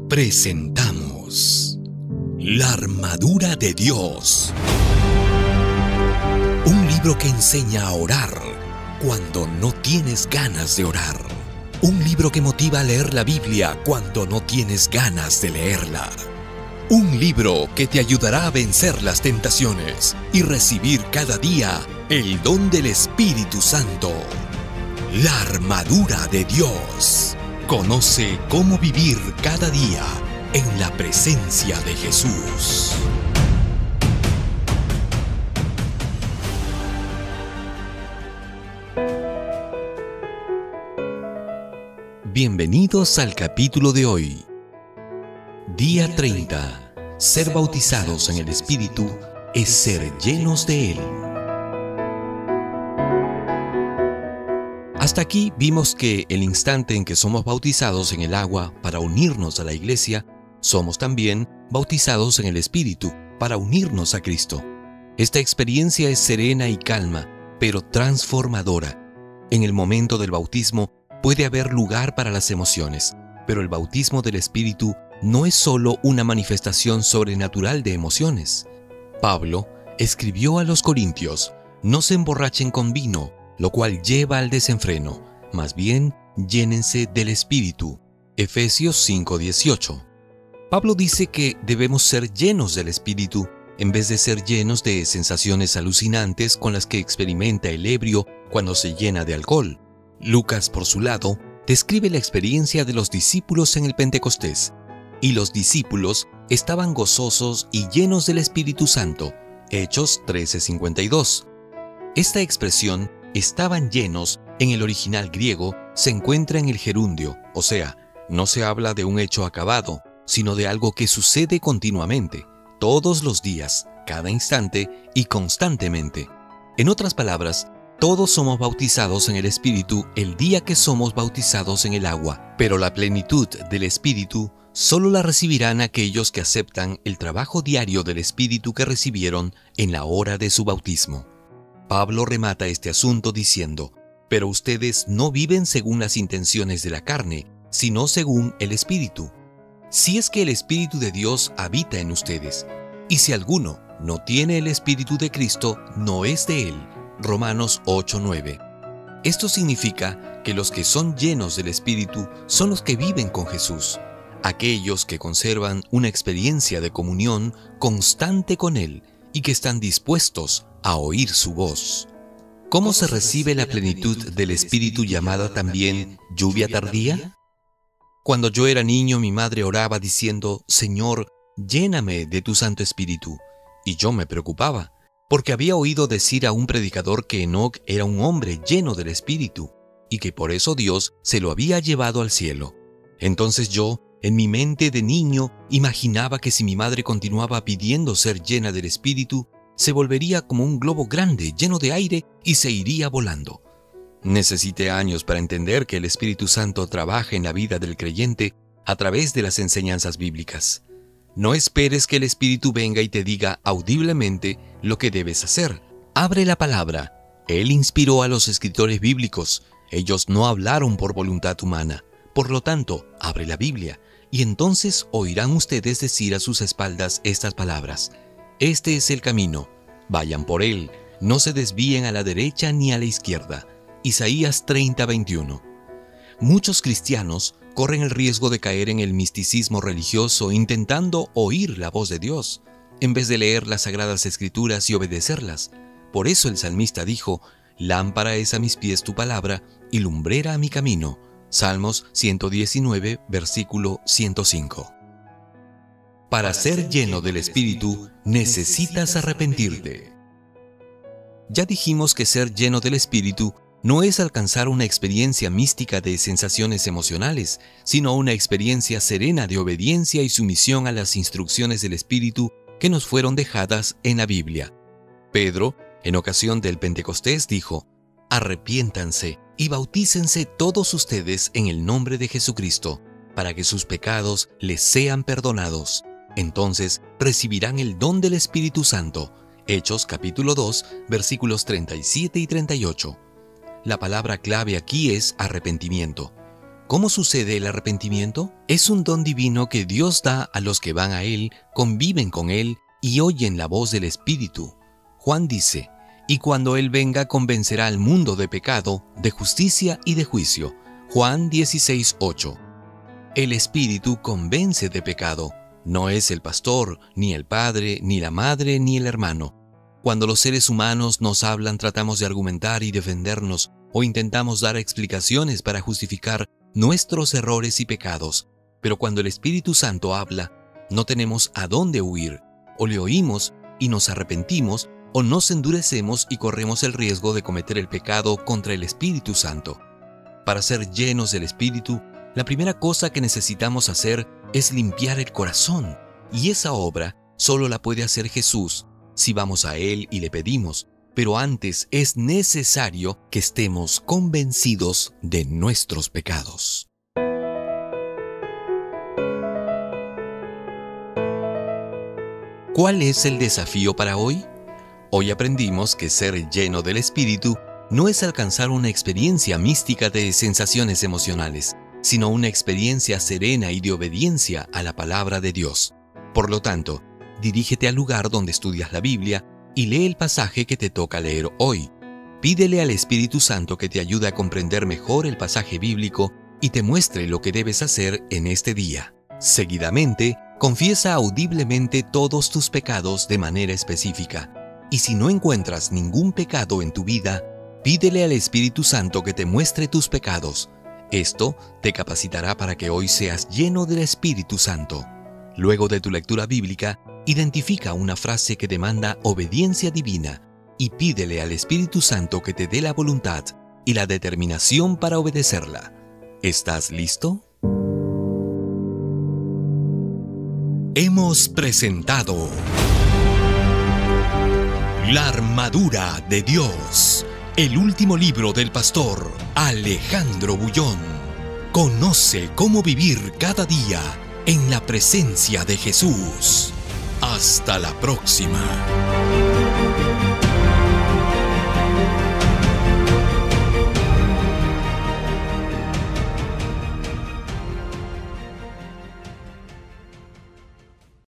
Presentamos La Armadura de Dios. Un libro que enseña a orar cuando no tienes ganas de orar. Un libro que motiva a leer la Biblia cuando no tienes ganas de leerla. Un libro que te ayudará a vencer las tentaciones y recibir cada día el don del Espíritu Santo. La Armadura de Dios. Conoce cómo vivir cada día en la presencia de Jesús. Bienvenidos al capítulo de hoy. Día 30. Ser bautizados en el Espíritu es ser llenos de Él. Hasta aquí vimos que el instante en que somos bautizados en el agua para unirnos a la iglesia, somos también bautizados en el Espíritu para unirnos a Cristo. Esta experiencia es serena y calma, pero transformadora. En el momento del bautismo puede haber lugar para las emociones, pero el bautismo del Espíritu no es solo una manifestación sobrenatural de emociones. Pablo escribió a los Corintios: no se emborrachen con vino, lo cual lleva al desenfreno, más bien llénense del Espíritu. Efesios 5:18. Pablo dice que debemos ser llenos del Espíritu en vez de ser llenos de sensaciones alucinantes con las que experimenta el ebrio cuando se llena de alcohol. Lucas, por su lado, describe la experiencia de los discípulos en el Pentecostés. Y los discípulos estaban gozosos y llenos del Espíritu Santo. Hechos 13:52. Esta expresión, estaban llenos, en el original griego, se encuentra en el gerundio, o sea, no se habla de un hecho acabado, sino de algo que sucede continuamente, todos los días, cada instante y constantemente. En otras palabras, todos somos bautizados en el Espíritu el día que somos bautizados en el agua, pero la plenitud del Espíritu solo la recibirán aquellos que aceptan el trabajo diario del Espíritu que recibieron en la hora de su bautismo. Pablo remata este asunto diciendo: pero ustedes no viven según las intenciones de la carne, sino según el Espíritu. Si es que el Espíritu de Dios habita en ustedes, y si alguno no tiene el Espíritu de Cristo, no es de él. Romanos 8:9. Esto significa que los que son llenos del Espíritu son los que viven con Jesús, aquellos que conservan una experiencia de comunión constante con Él y que están dispuestos a oír su voz. ¿Cómo se recibe la plenitud del Espíritu llamada también lluvia tardía? Cuando yo era niño, mi madre oraba diciendo: Señor, lléname de tu Santo Espíritu. Y yo me preocupaba, porque había oído decir a un predicador que Enoc era un hombre lleno del Espíritu, y que por eso Dios se lo había llevado al cielo. Entonces yo, en mi mente de niño, imaginaba que si mi madre continuaba pidiendo ser llena del Espíritu, se volvería como un globo grande lleno de aire y se iría volando. Necesité años para entender que el Espíritu Santo trabaja en la vida del creyente a través de las enseñanzas bíblicas. No esperes que el Espíritu venga y te diga audiblemente lo que debes hacer. Abre la palabra. Él inspiró a los escritores bíblicos. Ellos no hablaron por voluntad humana. Por lo tanto, abre la Biblia, y entonces oirán ustedes decir a sus espaldas estas palabras: este es el camino, vayan por él, no se desvíen a la derecha ni a la izquierda. Isaías 30:21. Muchos cristianos corren el riesgo de caer en el misticismo religioso intentando oír la voz de Dios, en vez de leer las Sagradas Escrituras y obedecerlas. Por eso el salmista dijo: lámpara es a mis pies tu palabra y lumbrera a mi camino. Salmos 119, versículo 105. Para ser lleno del Espíritu, necesitas arrepentirte. Ya dijimos que ser lleno del Espíritu no es alcanzar una experiencia mística de sensaciones emocionales, sino una experiencia serena de obediencia y sumisión a las instrucciones del Espíritu que nos fueron dejadas en la Biblia. Pedro, en ocasión del Pentecostés, dijo: arrepiéntanse y bautícense todos ustedes en el nombre de Jesucristo, para que sus pecados les sean perdonados. Entonces recibirán el don del Espíritu Santo. Hechos capítulo 2, versículos 37 y 38. La palabra clave aquí es arrepentimiento. ¿Cómo sucede el arrepentimiento? Es un don divino que Dios da a los que van a Él, conviven con Él y oyen la voz del Espíritu. Juan dice, y cuando Él venga convencerá al mundo de pecado, de justicia y de juicio. Juan 16:8. El Espíritu convence de pecado. No es el pastor, ni el padre, ni la madre, ni el hermano. Cuando los seres humanos nos hablan, tratamos de argumentar y defendernos, o intentamos dar explicaciones para justificar nuestros errores y pecados. Pero cuando el Espíritu Santo habla, no tenemos a dónde huir. O le oímos y nos arrepentimos, o nos endurecemos y corremos el riesgo de cometer el pecado contra el Espíritu Santo. Para ser llenos del Espíritu, la primera cosa que necesitamos hacer es limpiar el corazón. Y esa obra solo la puede hacer Jesús si vamos a Él y le pedimos. Pero antes es necesario que estemos convencidos de nuestros pecados. ¿Cuál es el desafío para hoy? Hoy aprendimos que ser lleno del Espíritu no es alcanzar una experiencia mística de sensaciones emocionales, sino una experiencia serena y de obediencia a la palabra de Dios. Por lo tanto, dirígete al lugar donde estudias la Biblia y lee el pasaje que te toca leer hoy. Pídele al Espíritu Santo que te ayude a comprender mejor el pasaje bíblico y te muestre lo que debes hacer en este día. Seguidamente, confiesa audiblemente todos tus pecados de manera específica. Y si no encuentras ningún pecado en tu vida, pídele al Espíritu Santo que te muestre tus pecados. Esto te capacitará para que hoy seas lleno del Espíritu Santo. Luego de tu lectura bíblica, identifica una frase que demanda obediencia divina y pídele al Espíritu Santo que te dé la voluntad y la determinación para obedecerla. ¿Estás listo? Hemos presentado La armadura de Dios, el último libro del pastor Alejandro Bullón. Conoce cómo vivir cada día en la presencia de Jesús. Hasta la próxima.